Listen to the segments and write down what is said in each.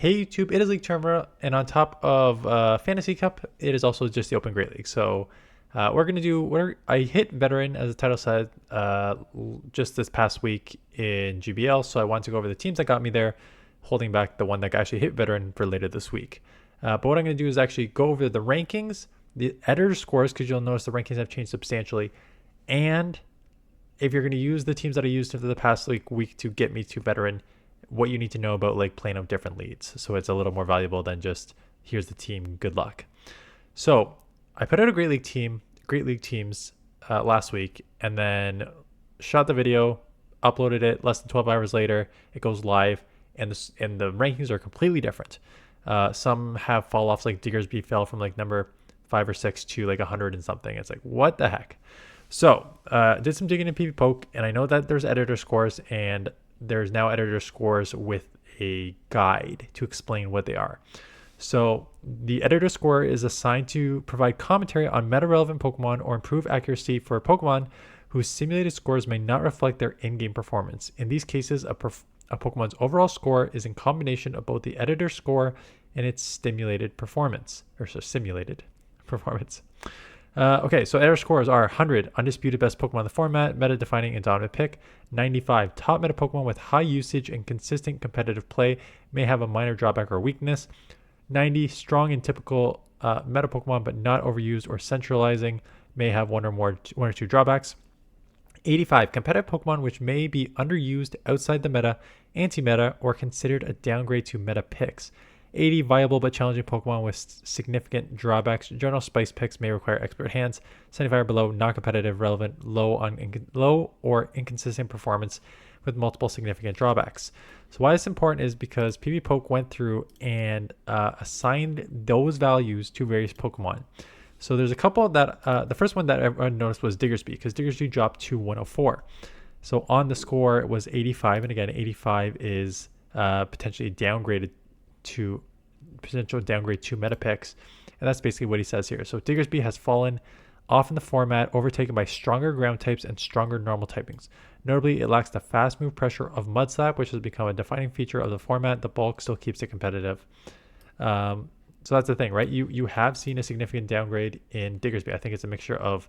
Hey YouTube, it is League Tournament, and on top of Fantasy Cup, it is also just the Open Great League. So we're gonna do I hit Veteran as the title said just this past week in GBL. So I wanted to go over the teams that got me there, holding back the one that actually hit Veteran for later this week. But what I'm gonna do is actually go over the rankings, the editor scores, because you'll notice the rankings have changed substantially, and if you're gonna use the teams that I used for the past week to get me to Veteran, what you need to know about like playing out different leads. So it's a little more valuable than just here's the team, good luck. So I put out a Great League teams last week, and then shot the video, uploaded it. Less than 12 hours later, it goes live, and the rankings are completely different. Some have fall offs, like Diggersby fell from like number 5 or 6 to like 100 and something. It's like, what the heck? So did some digging in pvpoke, and I know that there's editor scores, and there's now editor scores with a guide to explain what they are. So the editor score is assigned to provide commentary on meta-relevant Pokemon or improve accuracy for Pokemon whose simulated scores may not reflect their in-game performance. In these cases, a Pokemon's overall score is in combination of both the editor score and its simulated performance. Okay, so editor scores are 100, undisputed best Pokemon in the format, meta-defining and dominant pick. 95, top meta Pokemon with high usage and consistent competitive play, may have a minor drawback or weakness. 90, strong and typical meta Pokemon but not overused or centralizing, may have one or two drawbacks. 85, competitive Pokemon which may be underused outside the meta, anti-meta, or considered a downgrade to meta picks. 80, viable but challenging Pokemon with significant drawbacks. General spice picks may require expert hands. 75 or below, not competitive, relevant, low or inconsistent performance with multiple significant drawbacks. So why it's important is because pvpoke went through and assigned those values to various Pokemon. So there's a couple that, the first one that I noticed was Diggersby, because Diggersby dropped to 104. So on the score, it was 85, and again, 85 is potentially downgraded to potential downgrade to meta picks, and that's basically what he says here. So Diggersby has fallen off in the format, overtaken by stronger ground types and stronger normal typings. Notably, it lacks the fast move pressure of Mud Slap, which has become a defining feature of the format. The bulk still keeps it competitive. So that's the thing, right? You have seen a significant downgrade in Diggersby. I think it's a mixture of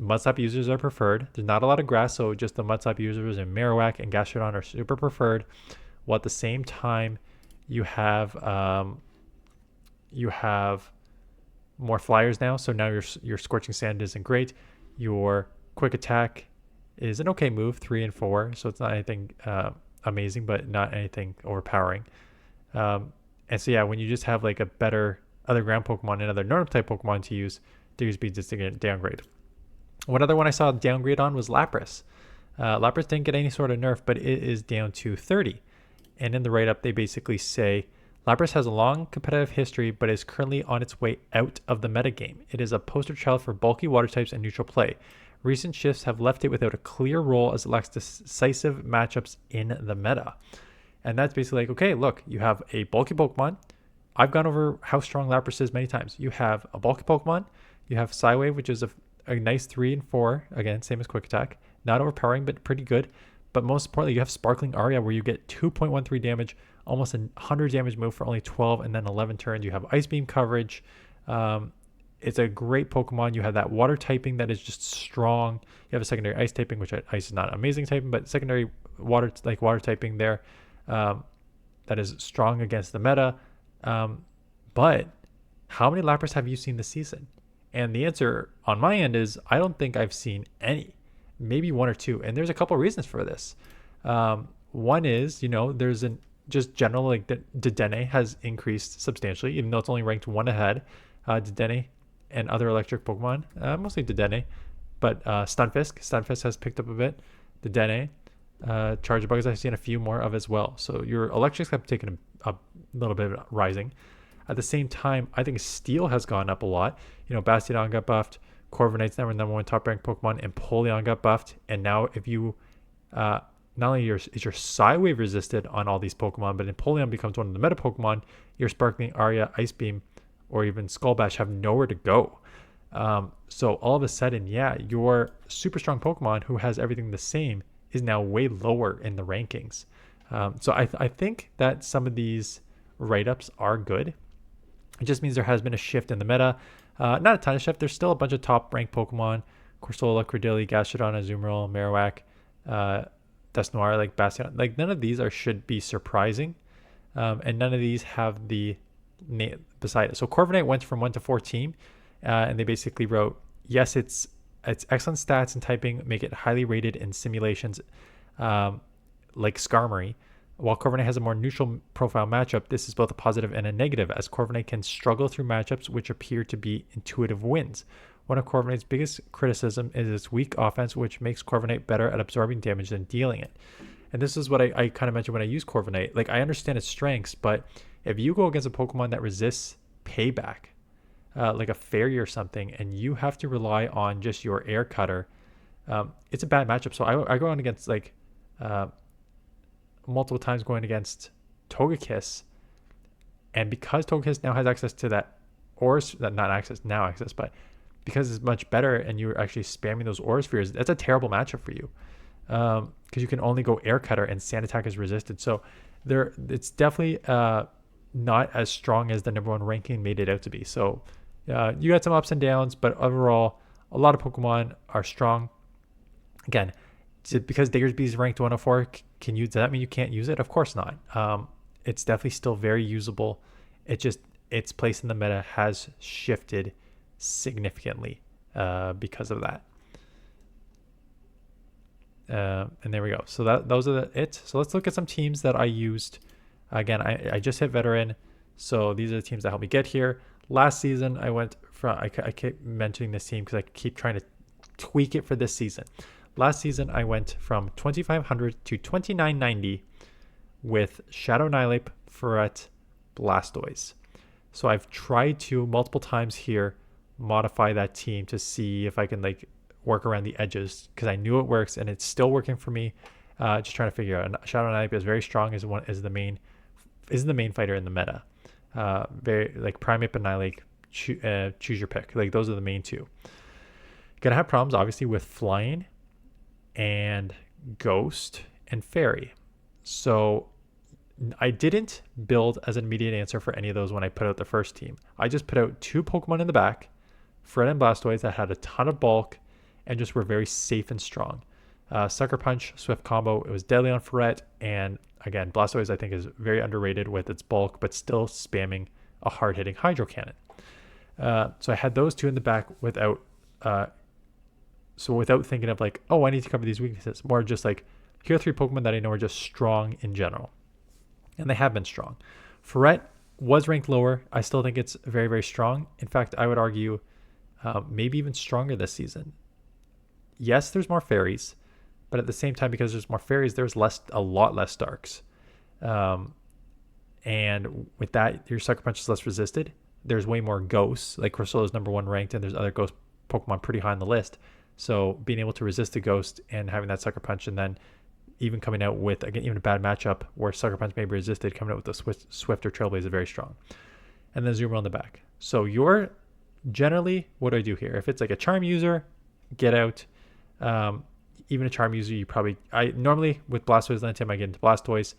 Mud Slap users are preferred. There's not a lot of grass, so just the Mud Slap users and Marowak and Gastrodon are super preferred. While at the same time, you have more flyers now, so now your Scorching Sand isn't great. Your Quick Attack is an okay move, 3 and 4, so it's not anything amazing, but not anything overpowering. And so yeah, when you just have like a better other ground Pokemon and other normal type Pokemon to use, Diggersby just didn't downgrade. One other one I saw downgrade on was Lapras. Lapras didn't get any sort of nerf, but it is down to 30. And in the write-up, they basically say, Lapras has a long competitive history, but is currently on its way out of the metagame. It is a poster child for bulky water types and neutral play. Recent shifts have left it without a clear role as it lacks decisive matchups in the meta. And that's basically like, okay, look, you have a bulky Pokemon. I've gone over how strong Lapras is many times. You have a bulky Pokemon. You have Psywave, which is a nice 3 and 4. Again, same as Quick Attack. Not overpowering, but pretty good. But most importantly, you have Sparkling Aria, where you get 2.13 damage, almost a 100 damage move for only 12 and then 11 turns. You have Ice Beam coverage. It's a great Pokemon. You have that water typing that is just strong. You have a secondary ice typing, which ice is not amazing typing, but secondary water typing there that is strong against the meta. But how many Lapras have you seen this season? And the answer on my end is I don't think I've seen any. Maybe 1 or 2, and there's a couple of reasons for this. One is, there's just general, like Dedenne has increased substantially, even though it's only ranked 1 ahead. Dedenne and other electric Pokemon, mostly Dedenne, but Stunfisk has picked up a bit. Dedenne, Charge Bugs I've seen a few more of as well. So your electrics have taken a little bit of rising. At the same time, I think Steel has gone up a lot. Bastiodon got buffed. Corviknight's number 1 top ranked Pokemon, and Empoleon got buffed. And now if you not only is your Psywave resisted on all these Pokemon, but Empoleon becomes one of the meta Pokemon, your Sparkling Aria, Ice Beam, or even Skull Bash have nowhere to go. So all of a sudden, yeah, your super strong Pokemon who has everything the same is now way lower in the rankings. So I think that some of these write-ups are good. It just means there has been a shift in the meta. Not a ton of shift. There's still a bunch of top-ranked Pokemon. Corsola, Credilli, Gastrodon, Azumarill, Marowak, Dusknoir, like Bastion. Like none of these should be surprising. And none of these have the name beside it. So Corviknight went from 1 to 14, and they basically wrote, yes, it's excellent stats and typing make it highly rated in simulations like Skarmory. While Corviknight has a more neutral profile matchup, this is both a positive and a negative, as Corviknight can struggle through matchups which appear to be intuitive wins. One of Corviknight's biggest criticism is its weak offense, which makes Corviknight better at absorbing damage than dealing it. And this is what I kind of mentioned when I use Corviknight. Like, I understand its strengths, but if you go against a Pokemon that resists payback, like a fairy or something, and you have to rely on just your air cutter, it's a bad matchup. So I go on against like multiple times going against Togekiss, and because Togekiss now has access to that not access, but because it's much better and you're actually spamming those Aura Spheres, that's a terrible matchup for you, because you can only go air cutter and sand attack is resisted. So it's definitely not as strong as the #1 ranking made it out to be. So you got some ups and downs, but overall a lot of Pokemon are strong. Again, because Diggersby is ranked 104, does that mean you can't use it? Of course not. It's definitely still very usable. Its place in the meta has shifted significantly because of that. And there we go. So those are it. So let's look at some teams that I used. Again, I just hit veteran, so these are the teams that helped me get here. Last season, I went from, I keep mentioning this team because I keep trying to tweak it for this season. Last season, I went from 2,500 to 2,990 with Shadow Annihilape, Ferret, Blastoise. So I've tried to multiple times here modify that team to see if I can like work around the edges, because I knew it works and it's still working for me. Just trying to figure out. And Shadow Annihilape is very strong, is the main fighter in the meta. Very like Primeape and Annihilape, choose your pick. Like those are the main two. Gonna have problems obviously with flying and ghost and fairy. So I didn't build as an immediate answer for any of those when I put out the first team. I just put out 2 Pokemon in the back, Fred and Blastoise, that had a ton of bulk and just were very safe and strong. Sucker Punch, Swift Combo, it was deadly on Ferret, and again, Blastoise I think is very underrated with its bulk, but still spamming a hard-hitting Hydro Cannon. So I had those 2 in the back without thinking of like, oh, I need to cover these weaknesses. More just like, here are 3 Pokemon that I know are just strong in general. And they have been strong. Ferret was ranked lower. I still think it's very, very strong. In fact, I would argue maybe even stronger this season. Yes, there's more fairies, but at the same time, because there's more fairies, there's a lot less darks. And with that, your Sucker Punch is less resisted. There's way more ghosts. Like Corsola is #1 ranked, and there's other ghost Pokemon pretty high on the list. So being able to resist the ghost and having that Sucker Punch, and then even coming out with, again, even a bad matchup where Sucker Punch may be resisted, coming out with the Swift or Trailblaze is very strong. And then Zoomer on the back. So you're generally, what do I do here? If it's like a Charm user, get out. Even a Charm user, I normally with Blastoise land I get into Blastoise.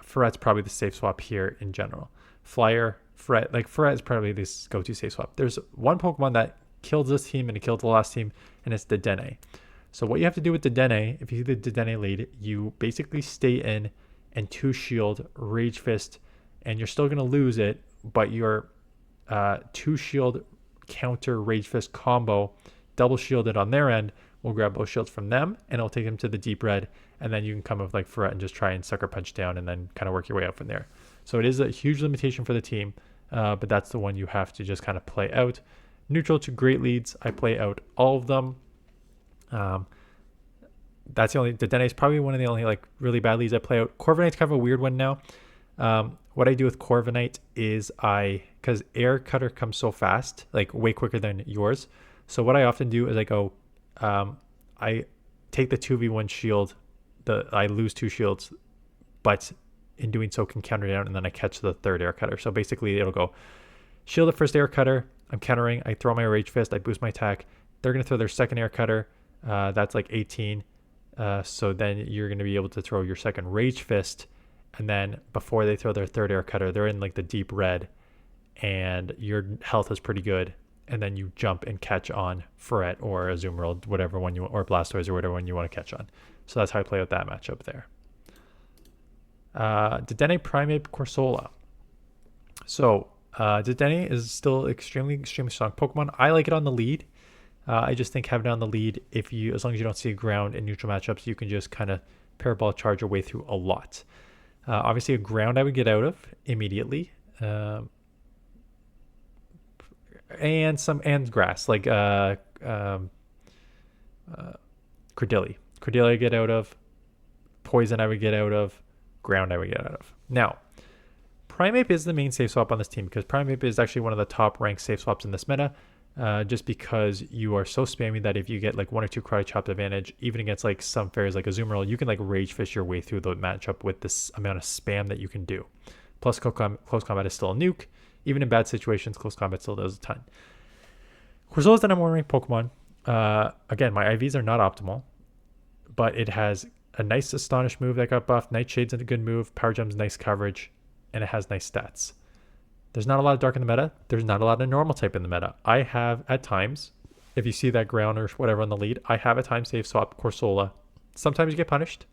Ferret's probably the safe swap here in general. Flyer, Ferret is probably this go-to safe swap. There's one Pokemon that killed this team and it killed the last team, and it's Dedenne. So what you have to do with Dedenne, if you see the Dedenne lead, you basically stay in and 2 shield, Rage Fist, and you're still going to lose it, but your 2 shield counter Rage Fist combo, double shielded on their end, will grab both shields from them, and it'll take them to the deep red, and then you can come with like Ferret and just try and Sucker Punch down and then kind of work your way out from there. So it is a huge limitation for the team, but that's the one you have to just kind of play out. Neutral to great leads, I play out all of them. That's the only, Dedenne is probably one of the only like really bad leads I play out. Corviknight's kind of a weird one now. What I do with Corviknight is because Air Cutter comes so fast, like way quicker than yours. So what I often do is I go, I take the 2v1 shield, I lose 2 shields, but in doing so can counter down, and then I catch the 3rd Air Cutter. So basically it'll go shield the first Air Cutter, I'm countering, I throw my Rage Fist, I boost my attack, they're going to throw their 2nd Air Cutter, that's like 18, so then you're going to be able to throw your 2nd Rage Fist, and then before they throw their third air cutter, they're in like the deep red, and your health is pretty good, and then you jump and catch on Ferret or Azumarill, whatever one you, or Blastoise or whatever one you want to catch on. So that's how I play with that matchup there. Dedenne Primeape Corsola. So Dedenne is still extremely strong Pokemon. I like it on the lead. I just think having it on the lead, as long as you don't see a ground in neutral matchups, you can just kind of parabolic charge your way through a lot. Obviously, a ground I would get out of immediately, and grass like Credilli. Credilli I get out of. Poison I would get out of. Ground I would get out of. Now, Primeape is the main safe swap on this team because Primeape is actually one of the top ranked safe swaps in this meta. Just because you are so spammy that if you get like 1 or 2 karate chop advantage, even against like some fairies like Azumarill, you can like rage fish your way through the matchup with this amount of spam that you can do. Plus, close combat is still a nuke. Even in bad situations, close combat still does a ton. Corsola is the number 1 ranked Pokemon. Again, my IVs are not optimal, but it has a nice Astonish move that got buffed. Nightshade's a good move. Power Gem's nice coverage, and it has nice stats. There's not a lot of dark in the meta. There's not a lot of normal type in the meta. I have at times, if you see that ground or whatever on the lead, I have at times safe swap Corsola. Sometimes you get punished,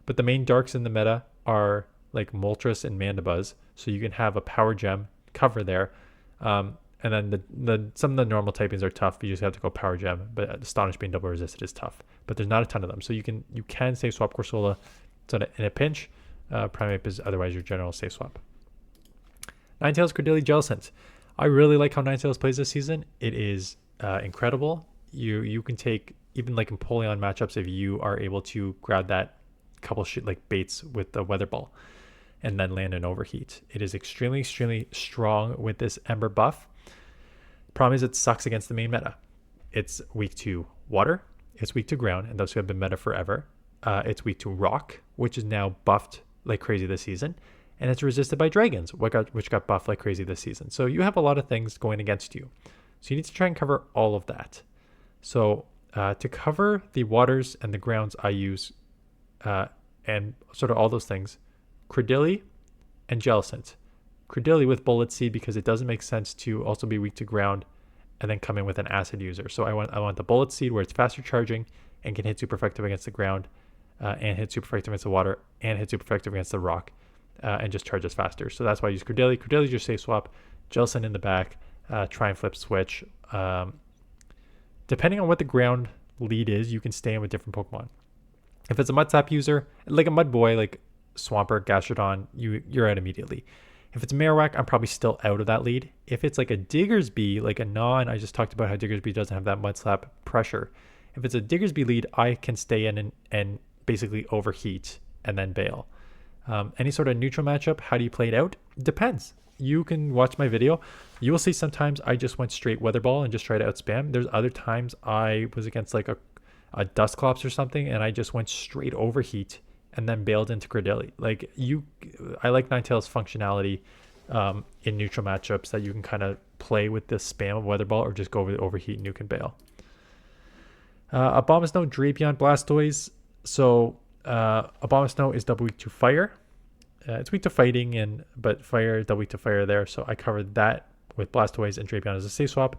but the main darks in the meta are like Moltres and Mandibuzz, so you can have a Power Gem cover there. And then some of the normal typings are tough. You just have to go Power Gem, but Astonish being double resisted is tough. But there's not a ton of them, so you can safe swap Corsola in a pinch. Primeape is otherwise your general safe swap. Ninetales, Credilli, Jellicent. I really like how Ninetales plays this season. It is incredible. You can take, even like in Empoleon matchups, if you are able to grab that couple shit like baits with the Weather Ball and then land an Overheat. It is extremely, extremely strong with this Ember buff. Problem is it sucks against the main meta. It's weak to water, it's weak to ground, and those who have been meta forever. It's weak to rock, which is now buffed like crazy this season. And it's resisted by dragons, which got buffed like crazy this season. So you have a lot of things going against you. So you need to try and cover all of that. So to cover the waters and the grounds, I use, and sort of all those things, Credilli and Jellicent. Credilli with Bullet Seed because it doesn't make sense to also be weak to ground and then come in with an Acid user. So I want the Bullet Seed where it's faster charging and can hit super effective against the ground, and hit super effective against the water, and hit super effective against the rock. And just charges faster. So that's why I use Credilli. Credilli is your safe swap. Jellicent in the back. Try and flip switch. Depending on what the ground lead is, you can stay in with different Pokemon. If it's a Mud Sap user, like a Mud Boy, like Swampert, Gastrodon, you're out immediately. If it's Marowak, I'm probably still out of that lead. If it's like a Diggersby, like a Non, I just talked about how Diggersby doesn't have that Mud Slap pressure. If it's a Diggersby lead, I can stay in and basically overheat and then bail. Any sort of neutral matchup, how do you play it out? Depends. You can watch my video. You will see sometimes I just went straight Weather Ball and just tried to outspam. There's other times I was against like a Dusclops or something and I just went straight Overheat and then bailed into Credilli. I like Ninetales functionality in neutral matchups that you can kind of play with the spam of Weather Ball or just go over the Overheat and you can bail. Abomasnow, Drapion, Blastoise. So Abomasnow is double weak to fire. It's weak to fighting, but fire, double weak to fire there. So I covered that with Blastoise and Drapion as a safe swap.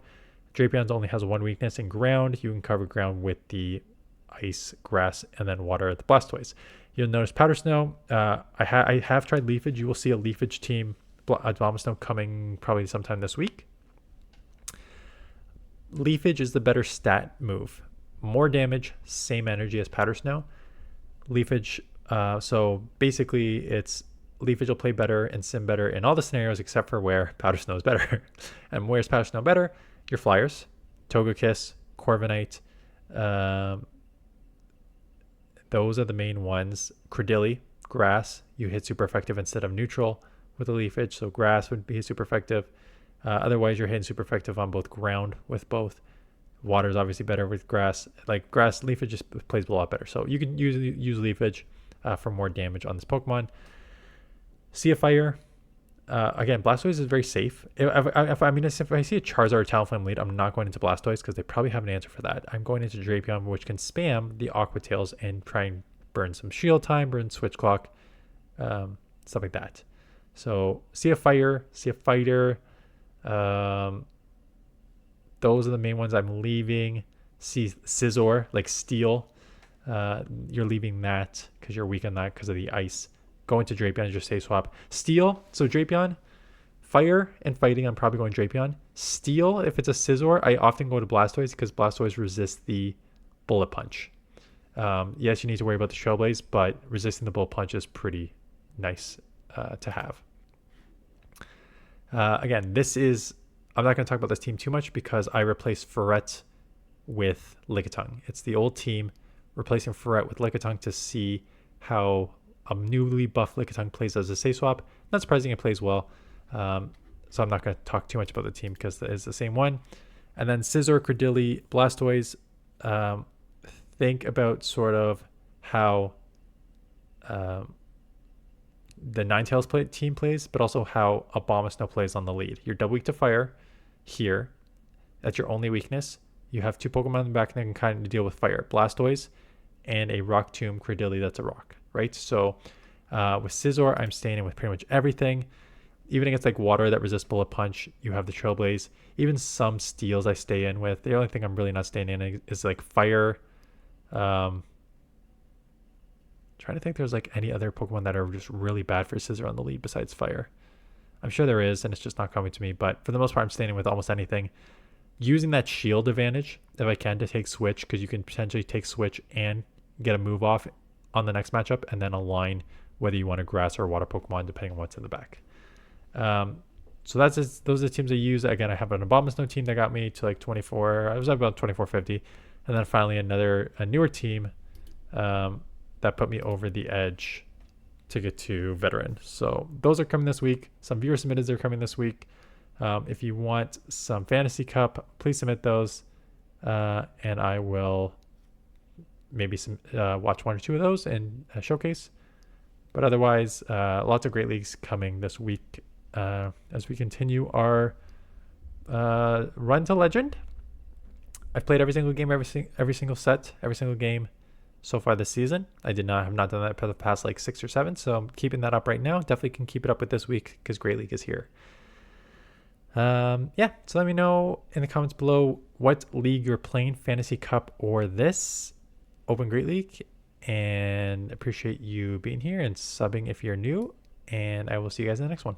Drapion only has one weakness in ground. You can cover ground with the ice, grass, and then water at the Blastoise. You'll notice Powder Snow. I have tried Leafage. You will see a Leafage team Abomasnow coming probably sometime this week. Leafage is the better stat move. More damage, same energy as Powder Snow. Leafage, so basically it's Leafage will play better and sim better in all the scenarios except for where Powder Snow is better. And where's Powder Snow better? Your flyers, Togekiss, Corviknight, those are the main ones. Credilli, grass, you hit super effective instead of neutral with a Leafage, so grass would be super effective. Otherwise you're hitting super effective on both ground with both. Water is obviously better with grass. Like grass, Leafage just plays a lot better. So you can use Leafage for more damage on this Pokemon. Sea of Fire. Again, Blastoise is very safe. If I see a Charizard or Talonflame lead, I'm not going into Blastoise because they probably have an answer for that. I'm going into Drapion, which can spam the Aqua Tails and try and burn some shield time, burn Switch Clock. stuff like that. So Sea of Fire, Sea of Fighter, those are the main ones I'm leaving. Scizor, like Steel, you're leaving that because you're weak on that because of the ice. Going to Drapion is your safe swap. Steel, so Drapion, Fire and Fighting, I'm probably going Drapion. Steel, if it's a Scizor, I often go to Blastoise because Blastoise resists the Bullet Punch. Yes, you need to worry about the Trailblaze, but resisting the Bullet Punch is pretty nice to have. Again, I'm not going to talk about this team too much because I replaced Ferret with Lickitung. It's the old team replacing Ferret with Lickitung to see how a newly buffed Lickitung plays as a safe swap. Not surprising, it plays well. So I'm not going to talk too much about the team because it's the same one. And then Scizor, Credilli, Blastoise. Think about sort of how the Ninetales team plays, but also how Abomasnow plays on the lead. You're double weak to fire here. That's your only weakness. You have 2 Pokemon in the back that can kind of deal with fire. Blastoise and a Rock Tomb Credilli that's a rock, right? So with Scizor, I'm staying in with pretty much everything. Even against like water that resists Bullet Punch, you have the Trailblaze. Even some Steels I stay in with. The only thing I'm really not staying in is like fire. Trying to think there's like any other Pokemon that are just really bad for Scizor on the lead besides fire. I'm sure there is, and it's just not coming to me. But for the most part, I'm staying with almost anything. Using that shield advantage, if I can, to take Switch, because you can potentially take Switch and get a move off on the next matchup, and then align whether you want a Grass or a Water Pokemon, depending on what's in the back. So those are the teams I use. Again, I have an Abomasnow team that got me to like 24. I was at about 2450, and then finally a newer team that put me over the edge to get to veteran. So those are coming this week. Some viewer submitteds are coming this week. If you want some Fantasy Cup, please submit those, and I will maybe watch 1 or 2 of those and showcase. But otherwise, lots of great leagues coming this week as we continue our run to legend. I've played every single game, every single set, every single game so far this season. I have not done that for the past like 6 or 7, so I'm keeping that up right now. Definitely can keep it up with this week because Great League is here. So let me know in the comments below what league you're playing, Fantasy Cup or this Open Great League, and appreciate you being here and subbing if you're new, and I will see you guys in the next one.